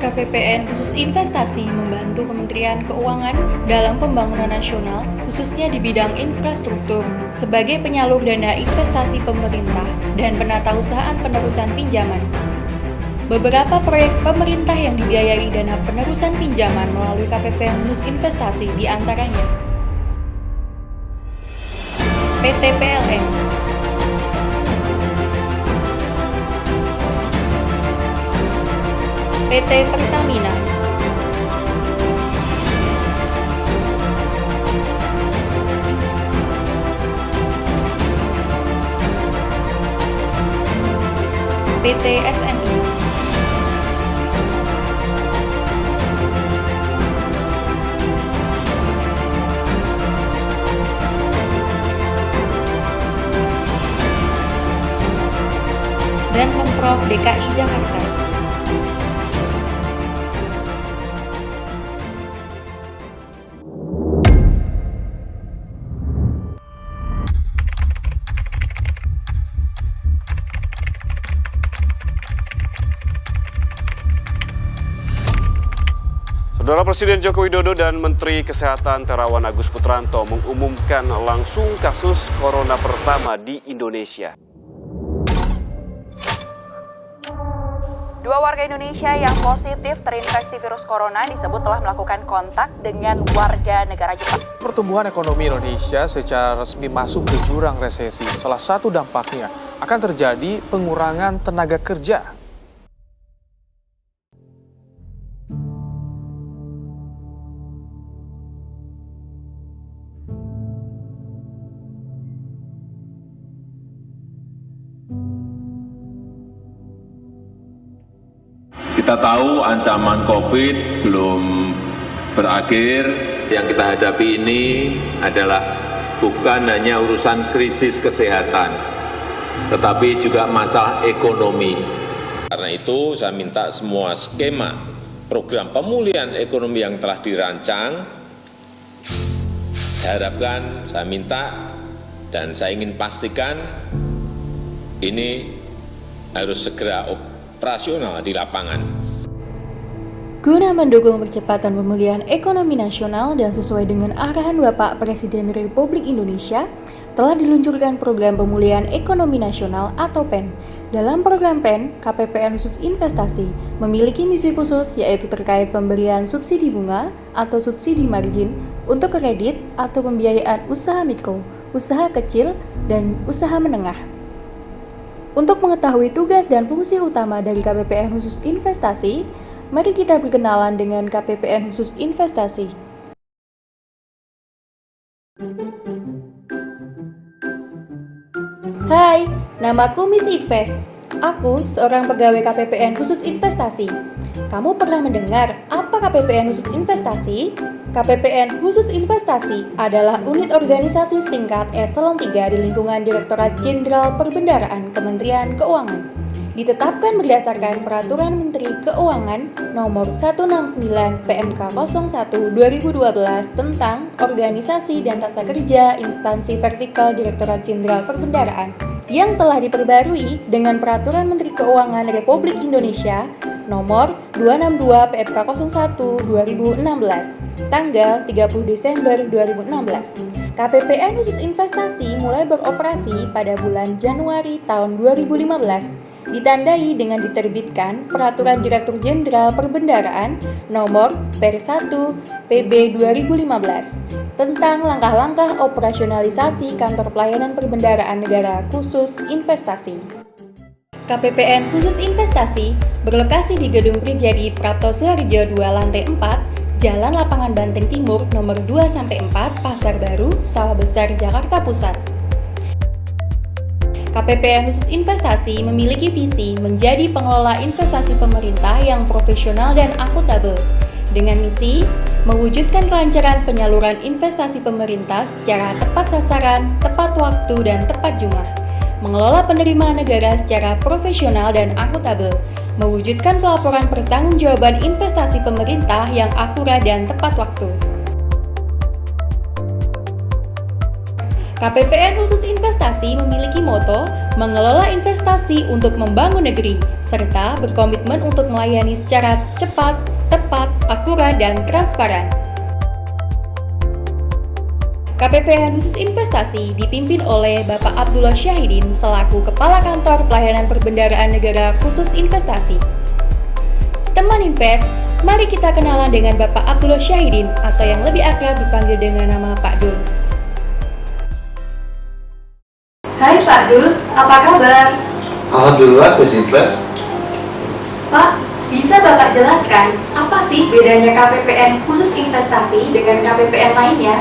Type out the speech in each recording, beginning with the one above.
KPPN khusus investasi membantu Kementerian Keuangan dalam pembangunan nasional, khususnya di bidang infrastruktur, sebagai penyalur dana investasi pemerintah dan penatausahaan penerusan pinjaman. Beberapa proyek pemerintah yang dibiayai dana penerusan pinjaman melalui KPPN khusus investasi diantaranya PT PLN, PT Pertamina, PT SNI, dan Pemprov DKI Jakarta. Saudara Presiden Joko Widodo dan Menteri Kesehatan Terawan Agus Putranto mengumumkan langsung kasus corona pertama di Indonesia. Dua warga Indonesia yang positif terinfeksi virus corona disebut telah melakukan kontak dengan warga negara Jepang. Pertumbuhan ekonomi Indonesia secara resmi masuk ke jurang resesi. Salah satu dampaknya akan terjadi pengurangan tenaga kerja. Kita tahu ancaman COVID belum berakhir. Yang kita hadapi ini adalah bukan hanya urusan krisis kesehatan, tetapi juga masalah ekonomi. Karena itu saya minta semua skema program pemulihan ekonomi yang telah dirancang, saya harapkan, saya minta, dan saya ingin pastikan ini harus segera operasional di lapangan. Guna mendukung percepatan pemulihan ekonomi nasional dan sesuai dengan arahan Bapak Presiden Republik Indonesia, telah diluncurkan program pemulihan ekonomi nasional atau PEN. Dalam program PEN, KPPN khusus investasi memiliki misi khusus yaitu terkait pemberian subsidi bunga atau subsidi margin untuk kredit atau pembiayaan usaha mikro, usaha kecil, dan usaha menengah. Untuk mengetahui tugas dan fungsi utama dari KPPN khusus investasi, mari kita berkenalan dengan KPPN khusus investasi. Hai, namaku Miss Invest. Aku seorang pegawai KPPN khusus investasi. Kamu pernah mendengar apa KPPN khusus investasi? KPPN khusus investasi adalah unit organisasi setingkat eselon 3 di lingkungan Direktorat Jenderal Perbendaharaan Kementerian Keuangan. Ditetapkan berdasarkan Peraturan Menteri Keuangan Nomor 169 PMK 01 2012 tentang Organisasi dan Tata Kerja Instansi Vertikal Direktorat Jenderal Perbendaharaan yang telah diperbarui dengan Peraturan Menteri Keuangan Republik Indonesia Nomor 262 PMK 01 2016 tanggal 30 Desember 2016. KPPN khusus investasi mulai beroperasi pada bulan Januari tahun 2015. Ditandai dengan diterbitkan Peraturan Direktur Jenderal Perbendaharaan Nomor Per 1 PB 2015 tentang langkah-langkah operasionalisasi Kantor Pelayanan Perbendaharaan Negara Khusus Investasi. KPPN khusus investasi berlokasi di Gedung Prijadi Prapto Suharjo 2 lantai 4, Jalan Lapangan Banteng Timur nomor 2-4, Pasar Baru, Sawah Besar, Jakarta Pusat. KPPN khusus investasi memiliki visi menjadi pengelola investasi pemerintah yang profesional dan akuntabel, dengan misi mewujudkan kelancaran penyaluran investasi pemerintah secara tepat sasaran, tepat waktu, dan tepat jumlah, mengelola penerimaan negara secara profesional dan akuntabel, mewujudkan pelaporan pertanggungjawaban investasi pemerintah yang akurat dan tepat waktu. KPPN khusus investasi memiliki moto mengelola investasi untuk membangun negeri, serta berkomitmen untuk melayani secara cepat, tepat, akurat, dan transparan. KPPN Khusus Investasi dipimpin oleh Bapak Abdullah Syahidin selaku Kepala Kantor Pelayanan Perbendaharaan Negara Khusus Investasi. Teman Invest, mari kita kenalan dengan Bapak Abdullah Syahidin atau yang lebih akrab dipanggil dengan nama Pak Dul. Hai Pak Dul, apa kabar? Alhamdulillah, Khusus Invest. Pak, bisa Bapak jelaskan apa sih bedanya KPPN Khusus Investasi dengan KPPN lainnya?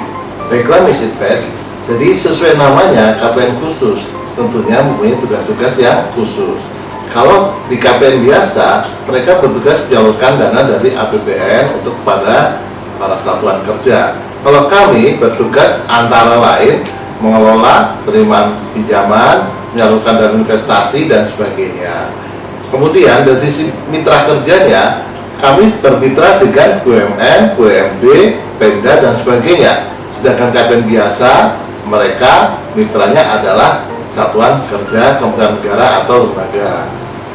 Baiklah, Miss Invest. Jadi sesuai namanya, KPPN khusus tentunya mempunyai tugas-tugas yang khusus. Kalau di KPPN biasa, mereka bertugas menyalurkan dana dari APBN untuk para satuan kerja. Kalau kami bertugas antara lain mengelola penerimaan pinjaman, menyalurkan dana investasi, dan sebagainya. Kemudian dari sisi mitra kerjanya, kami bermitra dengan BUMN, BUMD, Pemda, dan sebagainya. Sedangkan KPPN biasa, mereka mitranya adalah satuan kerja, kementerian negara, atau lembaga.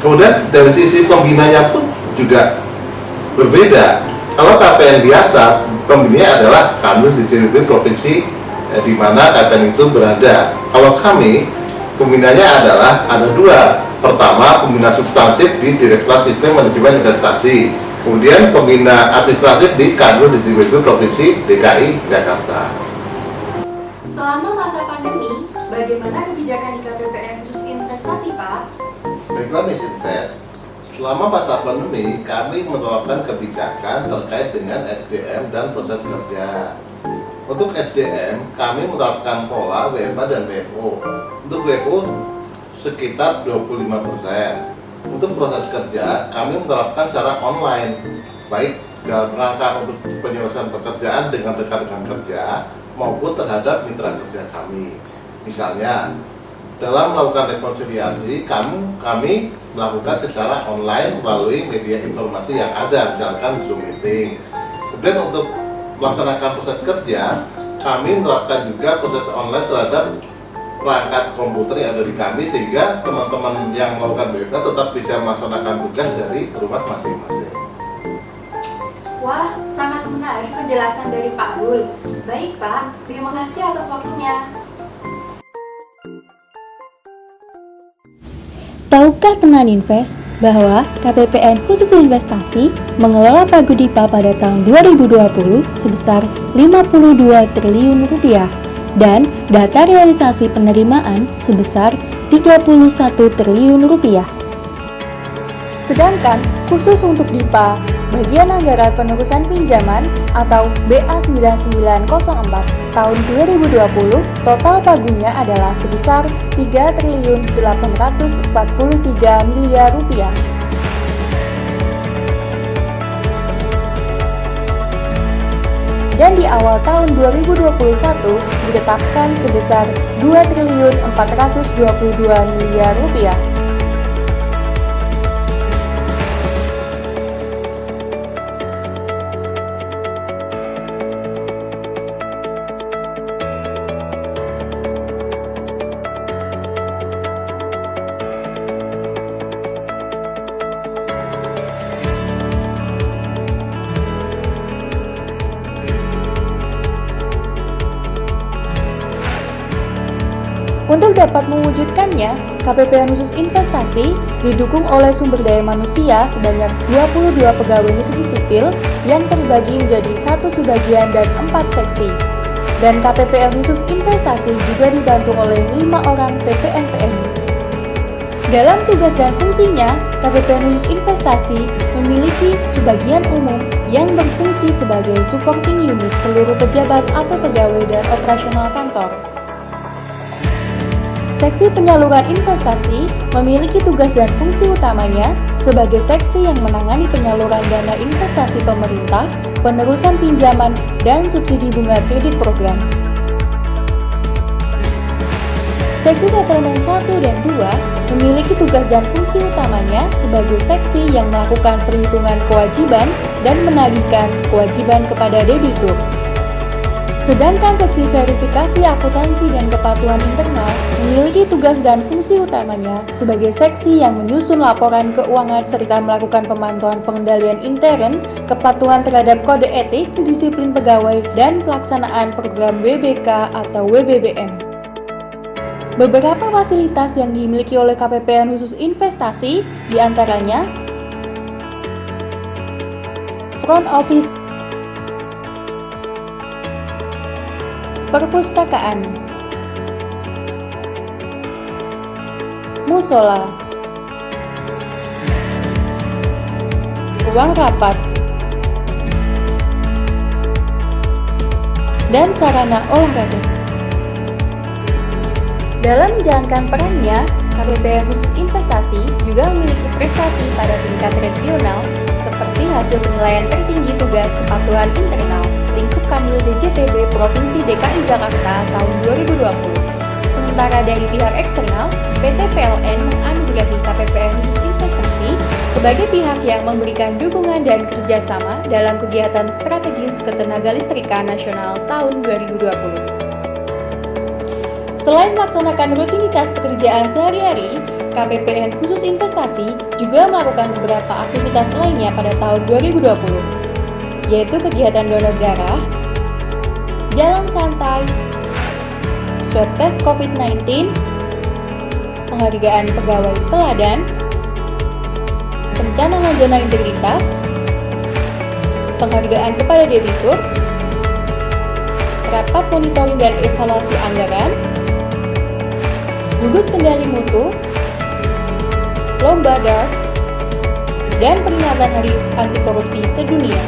Kemudian dari sisi pembinanya pun juga berbeda. Kalau KPPN biasa, pembinanya adalah kami di CPP provinsi di mana KPPN itu berada. Kalau kami, pembinanya adalah ada dua. Pertama, pembina substansif di Direktorat Sistem Manajemen Investasi. Kemudian pembina administratif di Kanwil Distribusi Provinsi DKI Jakarta. Selama masa pandemi, bagaimana kebijakan di KPPN Khusus Investasi, Pak? Baiklah, Miss Invest. Selama masa pandemi, kami menerapkan kebijakan terkait dengan SDM dan proses kerja. Untuk SDM, kami menerapkan pola WFA dan WFO. Untuk WFO, sekitar 25%. Untuk proses kerja, kami menerapkan secara online, baik dalam rangka untuk penyelesaian pekerjaan dengan rekan-rekan kerja maupun terhadap mitra kerja kami. Misalnya, dalam melakukan rekonsiliasi, kami melakukan secara online melalui media informasi yang ada, misalkan Zoom meeting. Kemudian untuk melaksanakan proses kerja, kami menerapkan juga proses online terhadap perangkat komputer yang ada di kami, sehingga teman-teman yang melakukan WFH tetap bisa melaksanakan tugas dari rumah masing-masing. Wah, sangat menarik penjelasan dari Pak Dul. Baik Pak, terima kasih atas waktunya. Tahukah teman Invest bahwa KPPN Khusus Investasi mengelola Paguydipa pada tahun 2020 sebesar 52 triliun rupiah dan data realisasi penerimaan sebesar 31 triliun rupiah. Sedangkan khusus untuk DIPA, bagian anggaran penerusan pinjaman atau BA9904 tahun 2020, total pagunya adalah sebesar 3 triliun 843 miliar rupiah. Dan di awal tahun 2021 ditetapkan sebesar 2 triliun 422 miliar rupiah. Untuk dapat mewujudkannya, KPPN Khusus Investasi didukung oleh sumber daya manusia sebanyak 22 pegawai negeri sipil yang terbagi menjadi 1 subbagian dan 4 seksi. Dan KPPN Khusus Investasi juga dibantu oleh 5 orang PPNPM. Dalam tugas dan fungsinya, KPPN Khusus Investasi memiliki subbagian umum yang berfungsi sebagai supporting unit seluruh pejabat atau pegawai dan operasional kantor. Seksi penyaluran investasi memiliki tugas dan fungsi utamanya sebagai seksi yang menangani penyaluran dana investasi pemerintah, penerusan pinjaman, dan subsidi bunga kredit program. Seksi settlement 1 dan 2 memiliki tugas dan fungsi utamanya sebagai seksi yang melakukan perhitungan kewajiban dan menagihkan kewajiban kepada debitur. Sedangkan seksi verifikasi akuntansi dan kepatuhan internal memiliki tugas dan fungsi utamanya sebagai seksi yang menyusun laporan keuangan serta melakukan pemantauan pengendalian intern, kepatuhan terhadap kode etik, disiplin pegawai, dan pelaksanaan program WBK atau WBBM. Beberapa fasilitas yang dimiliki oleh KPPN khusus investasi diantaranya front office, perpustakaan, musola, ruang rapat, dan sarana olahraga. Dalam menjalankan perannya, KPPN khusus investasi juga memiliki prestasi pada tingkat regional seperti hasil penilaian tertinggi tugas kepatuhan internal lingkup Kanwil DJPB Provinsi DKI Jakarta tahun 2020. Sementara dari pihak eksternal, PT PLN menganugerahi KPPN khusus investasi sebagai pihak yang memberikan dukungan dan kerjasama dalam kegiatan strategis ketenagalistrikan nasional tahun 2020. Selain melaksanakan rutinitas pekerjaan sehari-hari, KPPN khusus investasi juga melakukan beberapa aktivitas lainnya pada tahun 2020, yaitu kegiatan donor darah, jalan santai, swab test COVID-19, penghargaan pegawai teladan, pencanangan zona integritas, penghargaan kepada debitur, rapat monitoring dan evaluasi anggaran, gugus kendali mutu, lomba dart, dan peringatan Hari Anti Korupsi Sedunia.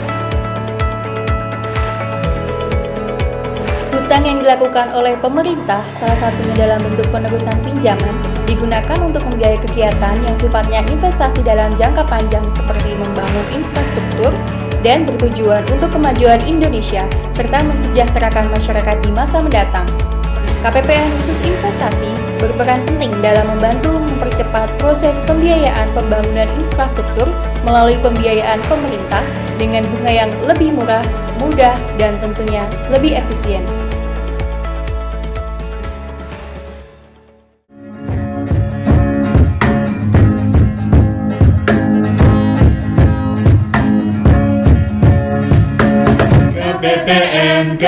Hutang yang dilakukan oleh pemerintah, salah satunya dalam bentuk penerusan pinjaman, digunakan untuk membiayai kegiatan yang sifatnya investasi dalam jangka panjang seperti membangun infrastruktur dan bertujuan untuk kemajuan Indonesia serta mensejahterakan masyarakat di masa mendatang. KPPN khusus investasi berperan penting dalam membantu mempercepat proses pembiayaan pembangunan infrastruktur melalui pembiayaan pemerintah dengan bunga yang lebih murah, mudah, dan tentunya lebih efisien. KPPN